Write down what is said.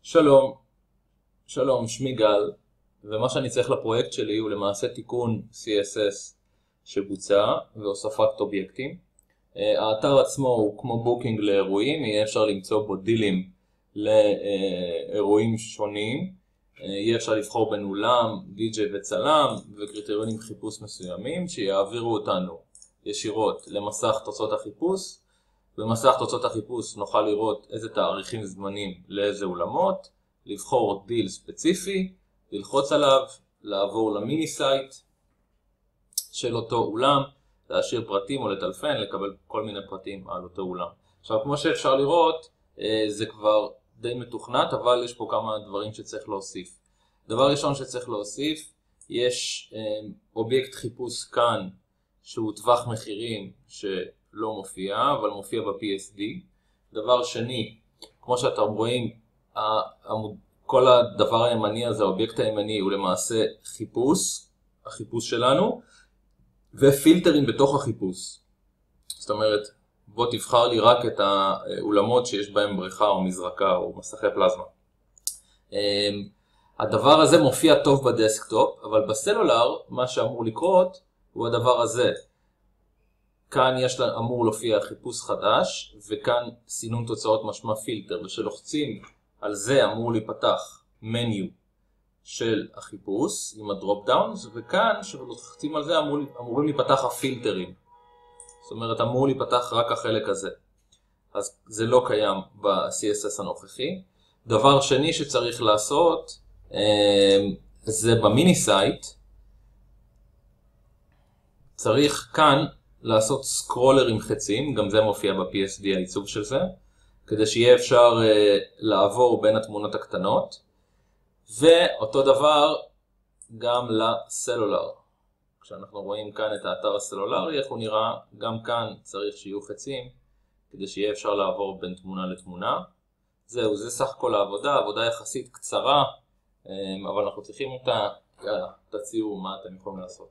שלום, שמי גל, ומה שאני צריך לפרויקט שלי הוא למעשה תיקון CSS שבוצע והוספת אובייקטים. האתר עצמו הוא כמו בוקינג לאירועים, יהיה אפשר למצוא בו דילים לאירועים שונים, יהיה אפשר לבחור בין אולם, די-ג'יי וצלם וקריטריונים חיפוש מסוימים שיעבירו אותנו ישירות למסך תוצאות החיפוש. במסך תוצאות החיפוש נוכל לראות איזה תאריכים זמנים לאיזה אולמות, לבחור דיל ספציפי, ללחוץ עליו, לעבור למיני סייט של אותו אולם, להשאיר פרטים או לטלפן, לקבל כל מיני פרטים על אותו אולם. עכשיו, כמו שאפשר לראות, זה כבר די מתוכנת, אבל יש פה כמה דברים שצריך להוסיף. דבר ראשון שצריך להוסיף, יש אובייקט חיפוש כאן, שהוא טווח מחירים שלא מופיע, אבל מופיע ב-PSD. דבר שני, כמו שאתם רואים, כל הדבר הימני הזה, האובייקט הימני, הוא למעשה החיפוש שלנו, ופילטרים בתוך החיפוש. זאת אומרת, בוא תבחר לי רק את האולמות שיש בהם בריכה או מזרקה או מסכי פלזמה. הדבר הזה מופיע טוב בדסקטופ, אבל בסלולר מה שאמור לקרות הוא הדבר הזה. כאן אמור להופיע חיפוש חדש, וכאן סינון תוצאות משמע פילטר, ושלוחצים על זה אמור להיפתח מניו של החיפוש עם הדרופ דאונס, וכאן שלוחצים על זה אמורים להיפתח הפילטרים. זאת אומרת, אמור להיפתח רק החלק הזה. אז זה לא קיים ב-CSS הנוכחי. דבר שני שצריך לעשות, זה במיני סייט. צריך כאן לעשות סקרולר עם חצים, גם זה מופיע ב-PSD העיצוב של זה, כדי שיהיה אפשר לעבור בין התמונות הקטנות, ואותו דבר גם לסלולר. כשאנחנו רואים כאן את האתר הסלולרי, איך הוא נראה, גם כאן צריך שיהיו חצים, כדי שיהיה אפשר לעבור בין תמונה לתמונה. זהו, זה סך כל העבודה, עבודה יחסית קצרה, אבל אנחנו צריכים אותה. יאללה, תציעו מה אתם יכולים לעשות.